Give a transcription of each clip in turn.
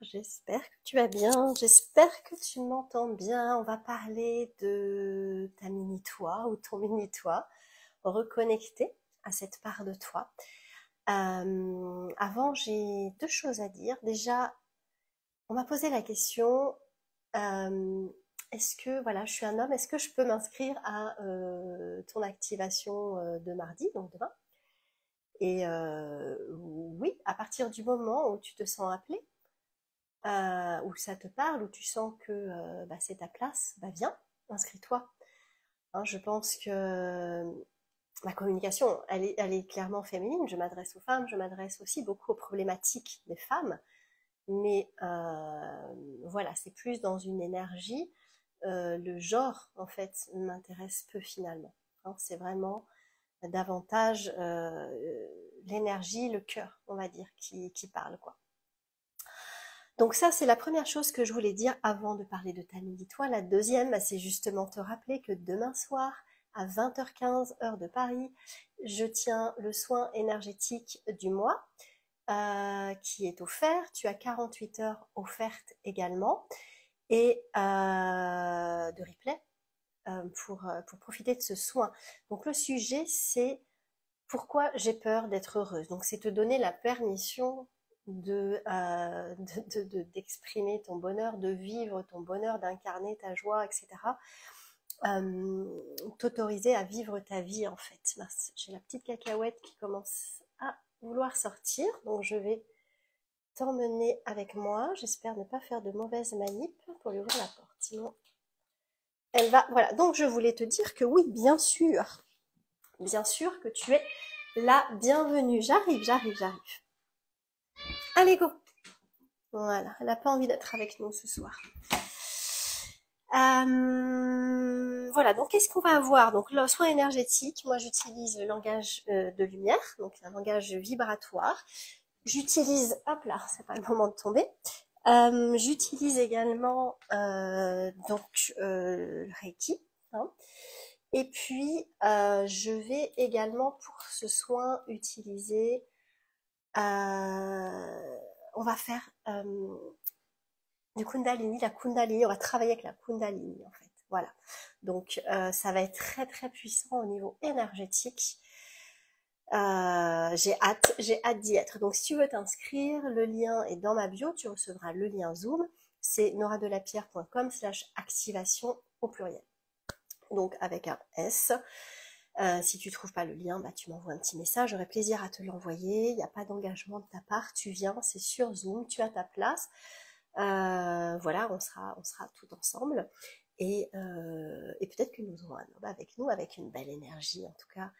J'espère que tu vas bien, j'espère que tu m'entends bien. On va parler de ta mini-toi ou ton mini-toi, reconnecter à cette part de toi. Avant, j'ai deux choses à dire. Déjà, on m'a posé la question, euh, est-ce que, voilà, je suis un homme, est-ce que je peux m'inscrire à ton activation de mardi, donc demain? Et oui, à partir du moment où tu te sens appelé, où ça te parle, où tu sens que bah, c'est ta place, bah viens, inscris-toi. Hein, je pense que ma communication, elle est clairement féminine. Je m'adresse aux femmes, je m'adresse aussi beaucoup aux problématiques des femmes. Mais voilà, c'est plus dans une énergie. Le genre, en fait, m'intéresse peu finalement. Hein, c'est vraiment davantage l'énergie, le cœur, on va dire, qui parle, quoi. Donc ça, c'est la première chose que je voulais dire avant de parler de ta mini-toi. La deuxième, bah, c'est justement te rappeler que demain soir, à 20h15, heure de Paris, je tiens le soin énergétique du mois qui est offert. Tu as 48 heures offertes également et de replay pour profiter de ce soin. Donc le sujet, c'est pourquoi j'ai peur d'être heureuse. Donc c'est te donner la permission d'exprimer ton bonheur, de vivre ton bonheur, d'incarner ta joie, etc. T'autoriser à vivre ta vie en fait. J'ai la petite cacahuète qui commence à vouloir sortir, donc je vais t'emmener avec moi. J'espère ne pas faire de mauvaises manips pour lui ouvrir la porte. Sinon, elle va. Voilà. Donc je voulais te dire que oui, bien sûr que tu es la bienvenue. J'arrive. Allez, go. Voilà, elle n'a pas envie d'être avec nous ce soir. Voilà, donc qu'est-ce qu'on va avoir? Donc le soin énergétique, moi j'utilise le langage de lumière, donc un langage vibratoire. J'utilise, hop là, c'est pas le moment de tomber. J'utilise également le Reiki. Hein. Et puis je vais également pour ce soin utiliser. On va faire du Kundalini, la Kundalini, on va travailler avec la Kundalini en fait. Voilà. Donc ça va être très très puissant au niveau énergétique. J'ai hâte d'y être. Donc si tu veux t'inscrire, le lien est dans ma bio, tu recevras le lien Zoom. C'est noradelapierre.com/activation au pluriel. Donc avec un S. Si tu trouves pas le lien, bah, tu m'envoies un petit message, j'aurai plaisir à te l'envoyer. Il n'y a pas d'engagement de ta part, tu viens, c'est sur Zoom, tu as ta place. Voilà, on sera tout ensemble et peut-être que nous aurons un homme avec nous, avec une belle énergie, en tout cas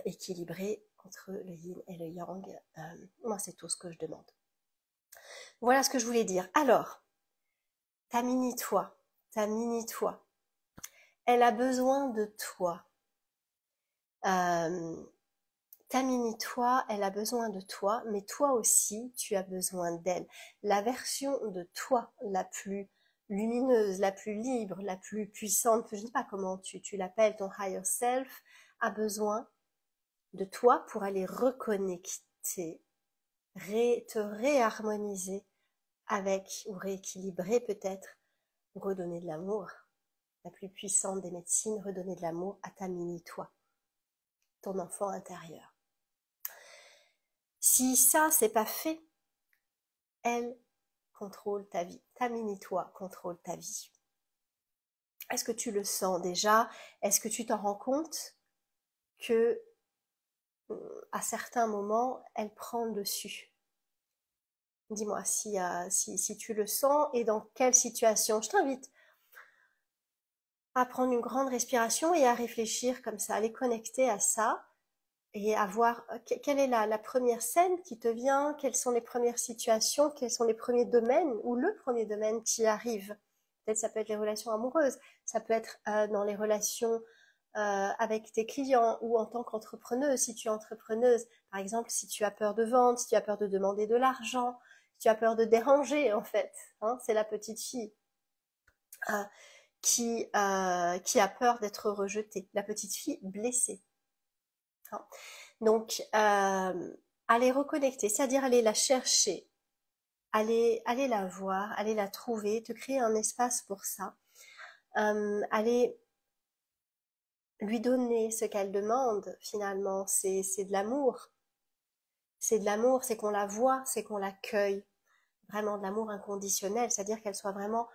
équilibrée entre le yin et le yang. Moi, c'est tout ce que je demande. Voilà ce que je voulais dire. Alors, ta mini-toi, elle a besoin de toi. Ta mini-toi, elle a besoin de toi, mais toi aussi, tu as besoin d'elle. La version de toi la plus lumineuse, la plus libre, la plus puissante, je ne sais pas comment tu l'appelles, ton higher self, a besoin de toi pour aller reconnecter, te réharmoniser avec, ou rééquilibrer peut-être, redonner de l'amour. La plus puissante des médecines, redonner de l'amour à ta mini-toi, ton enfant intérieur. Si ça, c'est pas fait, elle contrôle ta vie. Ta mini-toi contrôle ta vie. Est-ce que tu le sens déjà? Est-ce que tu t'en rends compte que à certains moments, elle prend le dessus? Dis-moi si tu le sens et dans quelle situation. Je t'invite à prendre une grande respiration et à réfléchir comme ça, à les connecter à ça et à voir quelle est la première scène qui te vient, quelles sont les premières situations, quels sont les premiers domaines ou le premier domaine qui arrive. Peut-être ça peut être les relations amoureuses, ça peut être dans les relations avec tes clients ou en tant qu'entrepreneuse, si tu es entrepreneuse, par exemple, si tu as peur de vendre, si tu as peur de demander de l'argent, si tu as peur de déranger en fait, hein, c'est la petite fille euh, qui a peur d'être rejetée, la petite fille blessée. Hein. Donc, aller reconnecter, c'est-à-dire aller la chercher aller la voir, aller la trouver, te créer un espace pour ça, aller lui donner ce qu'elle demande finalement, c'est de l'amour. C'est de l'amour, c'est qu'on la voit, c'est qu'on l'accueille. Vraiment de l'amour inconditionnel, c'est-à-dire qu'elle soit vraiment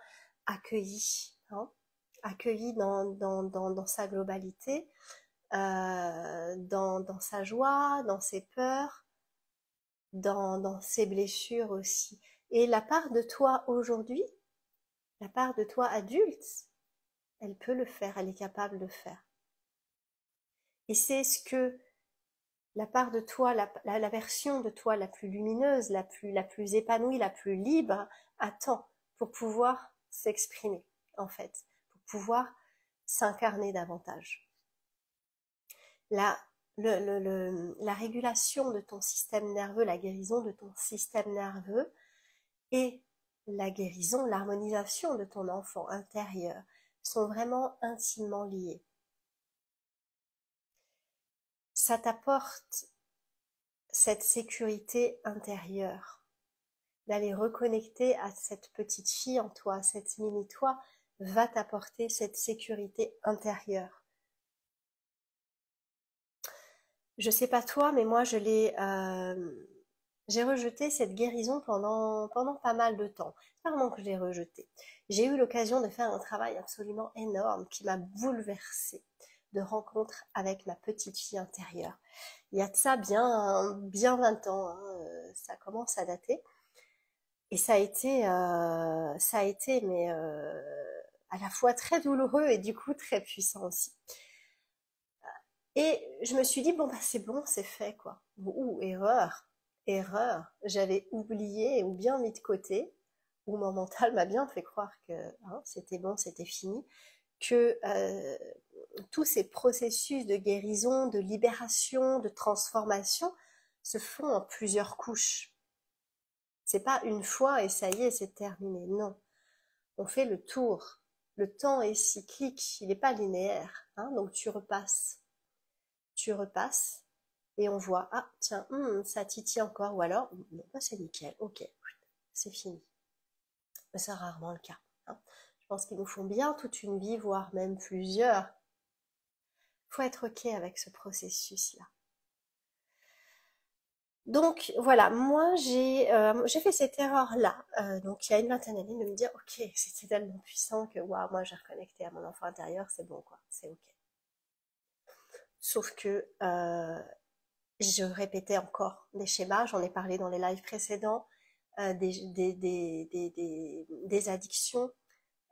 accueillie, hein, accueillie dans sa globalité, dans sa joie, dans ses peurs, dans ses blessures aussi. Et la part de toi aujourd'hui, la part de toi adulte, elle peut le faire, elle est capable de faire. Et c'est ce que la part de toi, la version de toi la plus lumineuse, la plus épanouie, la plus libre, attend pour pouvoir s'exprimer, en fait, pour pouvoir s'incarner davantage. La régulation de ton système nerveux, la guérison de ton système nerveux et la guérison, l'harmonisation de ton enfant intérieur sont vraiment intimement liés. Ça t'apporte cette sécurité intérieure, d'aller reconnecter à cette petite fille en toi, cette mini-toi, va t'apporter cette sécurité intérieure. Je sais pas toi, mais moi j'ai rejeté cette guérison pendant pas mal de temps. C'est pas vraiment que je l'ai rejetée. J'ai eu l'occasion de faire un travail absolument énorme qui m'a bouleversée de rencontre avec ma petite fille intérieure. Il y a de ça bien 20 ans, hein, ça commence à dater. Et ça a été, mais à la fois très douloureux et du coup très puissant aussi. Et je me suis dit, bon, bah, c'est bon, c'est fait, quoi. Ouh, erreur. J'avais oublié ou bien mis de côté, ou mon mental m'a bien fait croire que hein, c'était bon, c'était fini, que tous ces processus de guérison, de libération, de transformation se font en plusieurs couches. C'est pas une fois et ça y est, c'est terminé. Non. On fait le tour. Le temps est cyclique, il n'est pas linéaire. Hein, donc tu repasses, et on voit, ah tiens, ça titille encore, ou alors, non, c'est nickel, ok, c'est fini. Mais c'est rarement le cas. Hein. Je pense qu'ils nous font bien toute une vie, voire même plusieurs. Il faut être ok avec ce processus-là. Donc voilà, moi j'ai fait cette erreur-là, donc il y a une vingtaine d'années, de me dire ok, c'était tellement puissant que waouh, moi j'ai reconnecté à mon enfant intérieur, c'est bon quoi, c'est ok. Sauf que je répétais encore des schémas, j'en ai parlé dans les lives précédents, des addictions,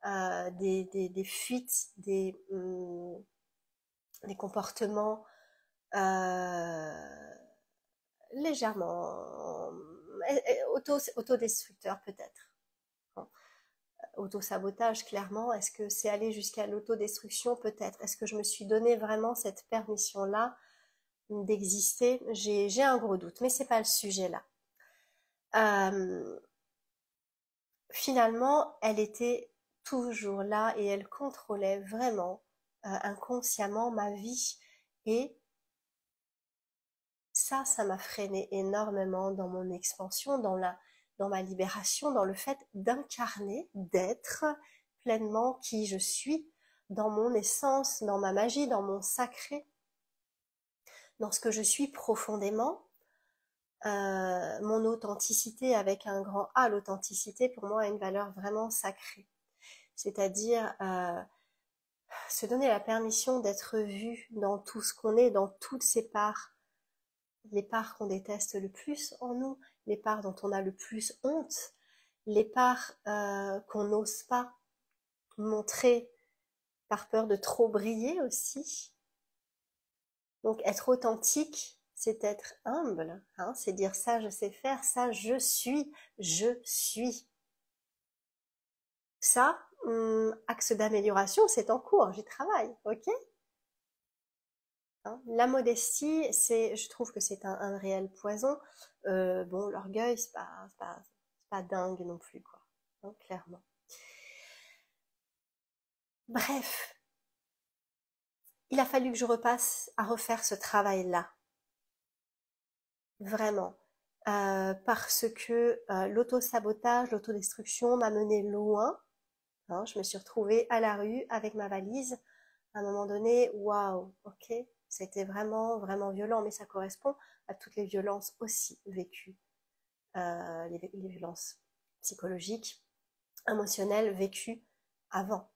des fuites, des comportements légèrement autodestructeurs peut-être. Hein. Autosabotage, clairement. Est-ce que c'est aller jusqu'à l'autodestruction? Peut-être. Est-ce que je me suis donné vraiment cette permission-là d'exister? J'ai un gros doute, mais c'est pas le sujet là. Finalement, elle était toujours là et elle contrôlait vraiment inconsciemment ma vie. Et ça m'a freiné énormément dans mon expansion, dans ma libération, dans le fait d'incarner, d'être pleinement qui je suis, dans mon essence, dans ma magie, dans mon sacré, dans ce que je suis profondément. Mon authenticité avec un grand A, l'authenticité pour moi a une valeur vraiment sacrée. C'est-à-dire se donner la permission d'être vu dans tout ce qu'on est, dans toutes ces parts, les parts qu'on déteste le plus en nous, les parts dont on a le plus honte, les parts qu'on n'ose pas montrer par peur de trop briller aussi. Donc être authentique, c'est être humble, hein, c'est dire ça je sais faire, ça je suis. Ça, axe d'amélioration, c'est en cours, j'y travaille, ok? Hein, la modestie, je trouve que c'est un réel poison. Bon, l'orgueil, c'est pas dingue non plus, quoi, hein, clairement. Bref, il a fallu que je repasse à refaire ce travail-là. Vraiment. parce que l'auto-sabotage, l'autodestruction m'a mené loin. Hein, je me suis retrouvée à la rue avec ma valise. À un moment donné, waouh, ok, c'était vraiment, vraiment violent, mais ça correspond à toutes les violences aussi vécues, les violences psychologiques, émotionnelles vécues avant,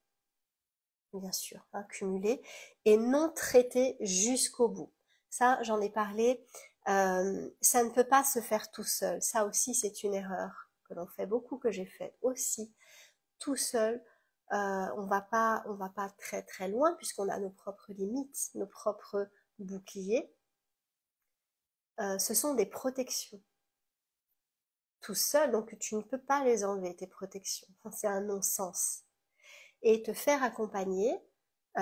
bien sûr, hein, cumulées, et non traitées jusqu'au bout. Ça, j'en ai parlé, ça ne peut pas se faire tout seul. Ça aussi, c'est une erreur que l'on fait beaucoup, que j'ai fait aussi tout seul. On va pas très très loin puisqu'on a nos propres limites, nos propres boucliers. Ce sont des protections. Tout seul, donc tu ne peux pas les enlever, tes protections. Enfin, c'est un non-sens. Et te faire accompagner,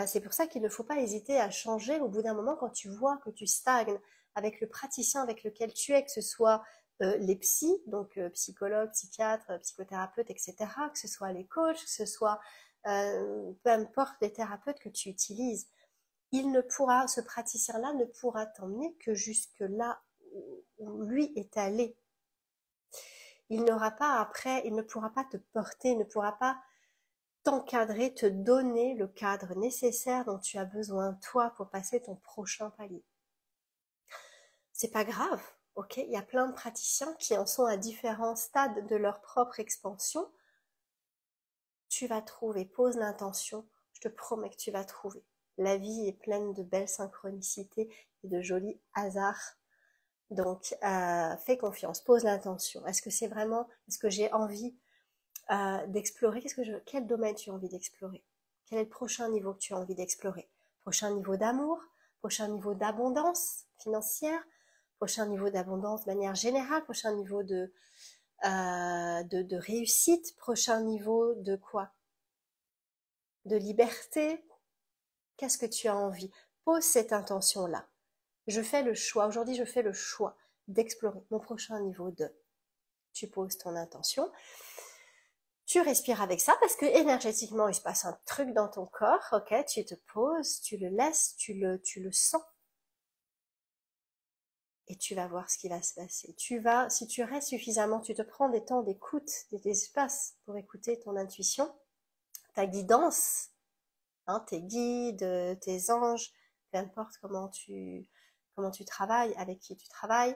c'est pour ça qu'il ne faut pas hésiter à changer au bout d'un moment quand tu vois que tu stagnes avec le praticien avec lequel tu es, que ce soit les psys, donc psychologues, psychiatres, psychothérapeutes, etc., que ce soit les coachs, que ce soit peu importe les thérapeutes que tu utilises, ce praticien-là ne pourra t'emmener que jusque là où lui est allé. Il n'aura pas après, il ne pourra pas te porter, il ne pourra pas t'encadrer, te donner le cadre nécessaire dont tu as besoin toi pour passer ton prochain palier. C'est pas grave, ok? Il y a plein de praticiens qui en sont à différents stades de leur propre expansion. Tu vas trouver, pose l'intention, je te promets que tu vas trouver. La vie est pleine de belles synchronicités et de jolis hasards. Donc, fais confiance, pose l'intention. Est-ce que j'ai envie d'explorer, quel domaine tu as envie d'explorer? Quel est le prochain niveau que tu as envie d'explorer? Prochain niveau d'amour, prochain niveau d'abondance financière, prochain niveau d'abondance de manière générale, prochain niveau de réussite, prochain niveau de quoi? De liberté? Qu'est-ce que tu as envie? Pose cette intention-là. Aujourd'hui je fais le choix d'explorer mon prochain niveau de. Tu poses ton intention. Tu respires avec ça parce que énergétiquement il se passe un truc dans ton corps, ok? Tu te poses, tu le laisses, tu le sens et tu vas voir ce qui va se passer. Si tu restes suffisamment, tu te prends des temps d'écoute, des espaces pour écouter ton intuition, ta guidance, hein, tes guides, tes anges, peu importe comment tu travailles, avec qui tu travailles.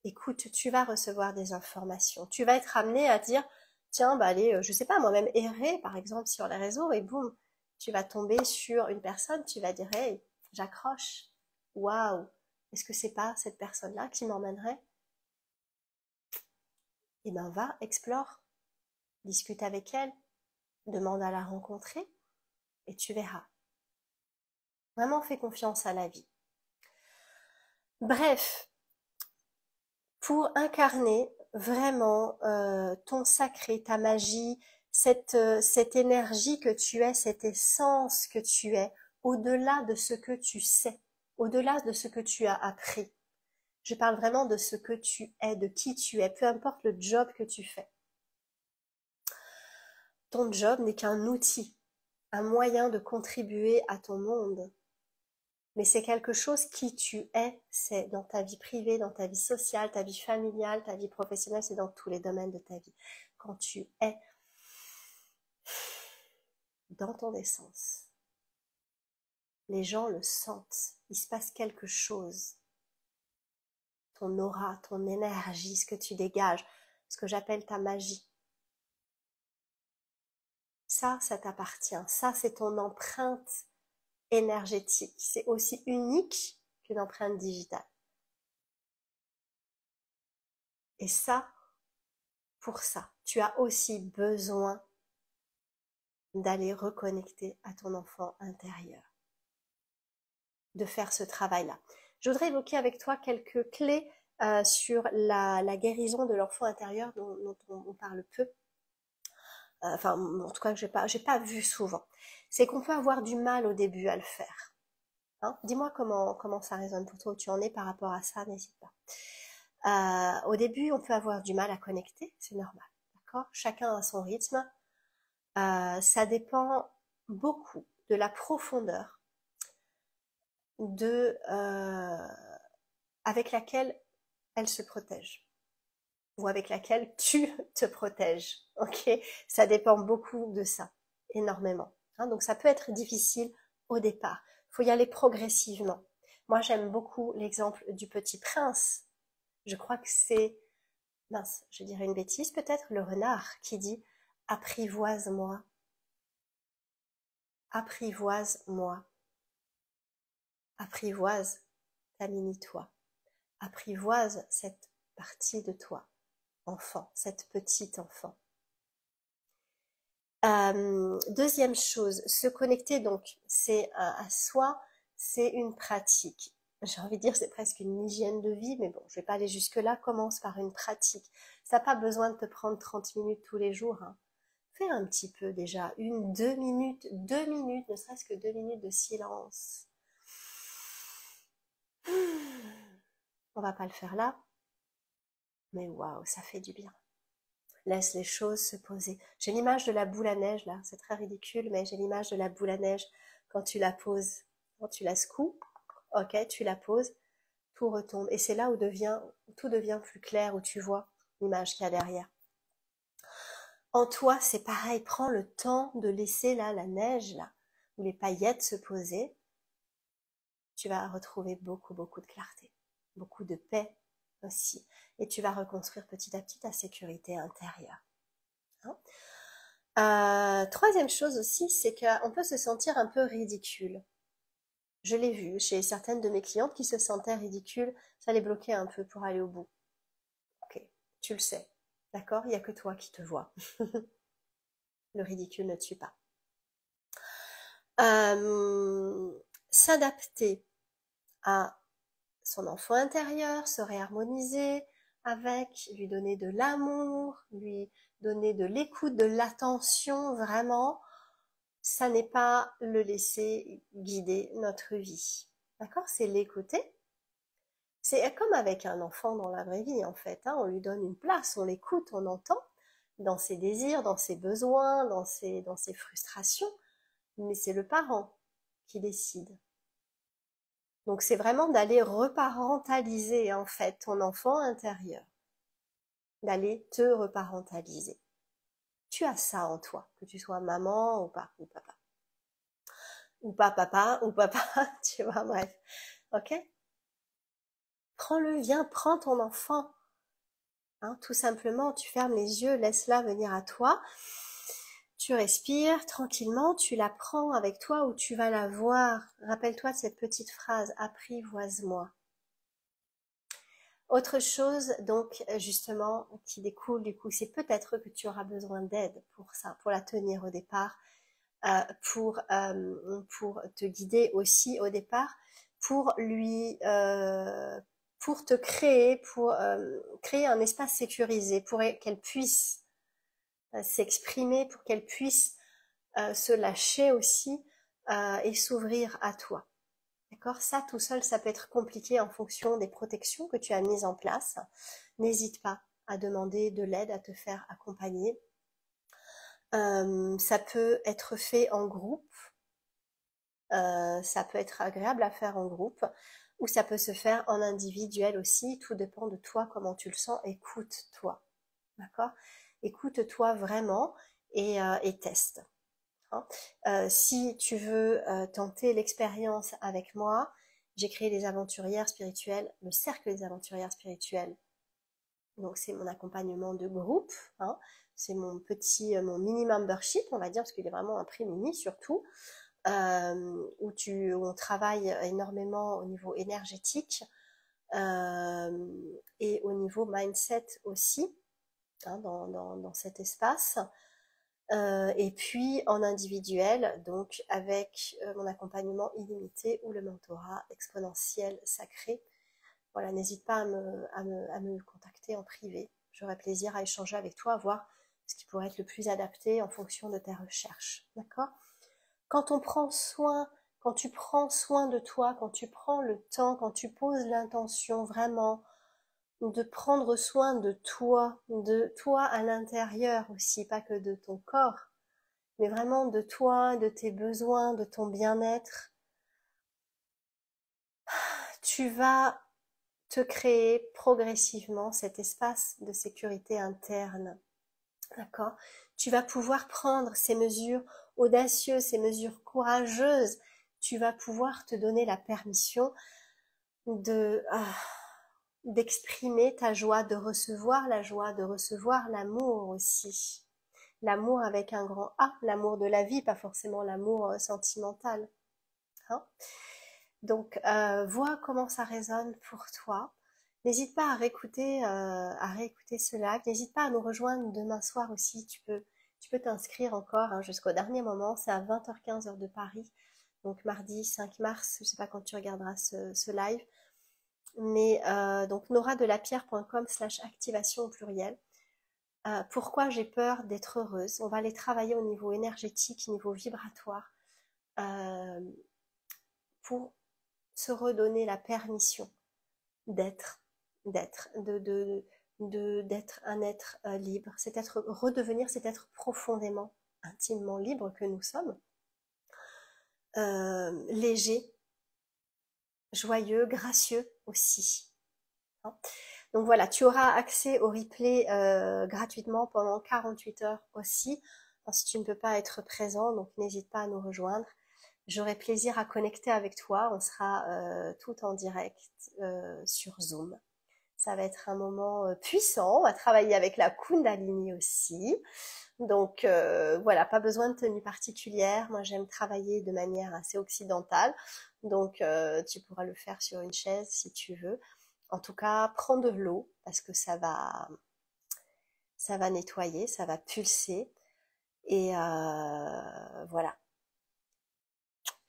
Écoute, tu vas recevoir des informations. Tu vas être amené à dire, tiens, bah allez, je sais pas, moi-même errer, par exemple, sur les réseaux, et boum, tu vas tomber sur une personne, tu vas dire, hey, j'accroche. Waouh, est-ce que c'est pas cette personne-là qui m'emmènerait? Eh ben, va, explore, discute avec elle, demande à la rencontrer, et tu verras. Vraiment, fais confiance à la vie. Bref, pour incarner vraiment ton sacré, ta magie, cette énergie que tu es, cette essence que tu es, au-delà de ce que tu sais, au-delà de ce que tu as appris. Je parle vraiment de ce que tu es, de qui tu es, peu importe le job que tu fais. Ton job n'est qu'un outil, un moyen de contribuer à ton monde. Mais c'est quelque chose qui tu es, c'est dans ta vie privée, dans ta vie sociale, ta vie familiale, ta vie professionnelle, c'est dans tous les domaines de ta vie. Quand tu es dans ton essence, les gens le sentent, il se passe quelque chose. Ton aura, ton énergie, ce que tu dégages, ce que j'appelle ta magie. Ça t'appartient. Ça, c'est ton empreinte énergétique. C'est aussi unique qu'une empreinte digitale. Et ça, pour ça, tu as aussi besoin d'aller reconnecter à ton enfant intérieur, de faire ce travail-là. Je voudrais évoquer avec toi quelques clés sur la guérison de l'enfant intérieur dont on parle peu. Enfin, en tout cas, j'ai pas vu souvent. C'est qu'on peut avoir du mal au début à le faire. Hein, dis-moi comment ça résonne pour toi, où tu en es par rapport à ça, n'hésite pas. Au début, on peut avoir du mal à connecter, c'est normal, d'accord? Chacun a son rythme. Ça dépend beaucoup de la profondeur avec laquelle elle se protège. ou avec laquelle tu te protèges. Ok, ça dépend beaucoup de ça, énormément. Hein, donc ça peut être difficile au départ. Il faut y aller progressivement. Moi, j'aime beaucoup l'exemple du Petit Prince. Je crois que c'est, mince, je dirais une bêtise peut-être, le renard qui dit apprivoise-moi, apprivoise-moi, apprivoise ta mini-toi, apprivoise cette partie de toi, enfant, cette petite enfant. Deuxième chose, se connecter donc, c'est à soi, c'est une pratique. J'ai envie de dire c'est presque une hygiène de vie, mais bon, je vais pas aller jusque là. Commence par une pratique. Ça n'a pas besoin de te prendre 30 minutes tous les jours. Hein. Fais un petit peu déjà, 2 minutes, ne serait-ce que 2 minutes de silence. On va pas le faire là, mais waouh, ça fait du bien. Laisse les choses se poser. J'ai l'image de la boule à neige là, c'est très ridicule, mais j'ai l'image de la boule à neige quand tu la poses, quand tu la secoues, ok, tu la poses, tout retombe. Et c'est là où tout devient plus clair, où tu vois l'image qu'il y a derrière. En toi, c'est pareil, prends le temps de laisser là la neige là, ou les paillettes se poser. Tu vas retrouver beaucoup, beaucoup de clarté, beaucoup de paix aussi. Et tu vas reconstruire petit à petit ta sécurité intérieure. Hein. Troisième chose aussi, c'est qu'on peut se sentir un peu ridicule. Je l'ai vu chez certaines de mes clientes qui se sentaient ridicules, ça les bloquait un peu pour aller au bout. Ok, tu le sais, d'accord? Il n'y a que toi qui te vois. Le ridicule ne tue pas. S'adapter à son enfant intérieur, se réharmoniser avec, lui donner de l'amour, lui donner de l'écoute, de l'attention vraiment, ça n'est pas le laisser guider notre vie. D'accord? C'est l'écouter. C'est comme avec un enfant dans la vraie vie en fait. Hein. On lui donne une place, on l'écoute, on entend dans ses désirs, dans ses besoins, dans ses frustrations. Mais c'est le parent qui décide. Donc c'est vraiment d'aller reparentaliser en fait ton enfant intérieur, d'aller te reparentaliser. Tu as ça en toi, que tu sois maman ou pas, ou papa. Ou pas papa, ou papa, tu vois, bref. Ok? Prends-le, viens, prends ton enfant. Hein, tout simplement, tu fermes les yeux, laisse-la venir à toi. Tu respires tranquillement, tu la prends avec toi ou tu vas la voir. Rappelle-toi de cette petite phrase, apprivoise-moi. Autre chose, donc, justement, qui découle du coup, c'est peut-être que tu auras besoin d'aide pour ça, pour la tenir au départ, pour te guider aussi au départ, pour pour te créer, pour créer un espace sécurisé, pour qu'elle puisse s'exprimer, pour qu'elle puisse se lâcher aussi et s'ouvrir à toi. D'accord? Ça, tout seul, ça peut être compliqué en fonction des protections que tu as mises en place. N'hésite pas à demander de l'aide, à te faire accompagner. Ça peut être fait en groupe. Ça peut être agréable à faire en groupe ou ça peut se faire en individuel aussi. Tout dépend de toi, comment tu le sens. Écoute-toi. D'accord? Écoute-toi vraiment et teste. Hein. Si tu veux tenter l'expérience avec moi, j'ai créé les aventurières spirituelles, le cercle des aventurières spirituelles. Donc c'est mon accompagnement de groupe, hein. C'est mon mini membership, on va dire, parce qu'il est vraiment un prix mini surtout, où on travaille énormément au niveau énergétique et au niveau mindset aussi, hein, dans cet espace. Et puis en individuel, donc avec mon accompagnement illimité ou le mentorat exponentiel sacré. Voilà, n'hésite pas à me contacter en privé. J'aurai plaisir à échanger avec toi, à voir ce qui pourrait être le plus adapté en fonction de tes recherches. D'accord? Quand tu prends soin de toi, quand tu prends le temps, quand tu poses l'intention vraiment de prendre soin de toi à l'intérieur aussi, pas que de ton corps, mais vraiment de toi, de tes besoins, de ton bien-être, tu vas te créer progressivement cet espace de sécurité interne. D'accord? Tu vas pouvoir prendre ces mesures audacieuses, ces mesures courageuses. Tu vas pouvoir te donner la permission de d'exprimer ta joie, de recevoir la joie, de recevoir l'amour aussi. L'amour avec un grand A, l'amour de la vie, pas forcément l'amour sentimental. Hein? Donc, vois comment ça résonne pour toi. N'hésite pas à réécouter ce live. N'hésite pas à nous rejoindre demain soir aussi. Tu peux t'inscrire encore hein, jusqu'au dernier moment. C'est à 20h15 heure de Paris. Donc mardi 5 mars, je sais pas quand tu regarderas ce live. Mais donc noradelapierre.com/activation au pluriel. Pourquoi j'ai peur d'être heureuse? On va aller travailler au niveau énergétique, niveau vibratoire, pour se redonner la permission d'être, d'être un être libre, redevenir cet être profondément, intimement libre que nous sommes, léger, joyeux, gracieux aussi. Hein. Donc voilà, tu auras accès au replay gratuitement pendant 48 heures aussi. Alors, si tu ne peux pas être présent, donc n'hésite pas à nous rejoindre. J'aurai plaisir à connecter avec toi. On sera tout en direct sur Zoom. Ça va être un moment puissant. On va travailler avec la Kundalini aussi. Donc voilà, pas besoin de tenue particulière. Moi, j'aime travailler de manière assez occidentale. Donc tu pourras le faire sur une chaise si tu veux. En tout cas, prends de l'eau parce que ça va nettoyer, ça va pulser. Et voilà.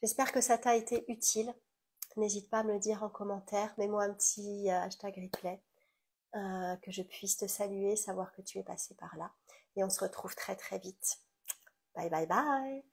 J'espère que ça t'a été utile. N'hésite pas à me le dire en commentaire. Mets-moi un petit hashtag replay. Que je puisse te saluer, savoir que tu es passé par là. Et on se retrouve très très vite. Bye bye bye.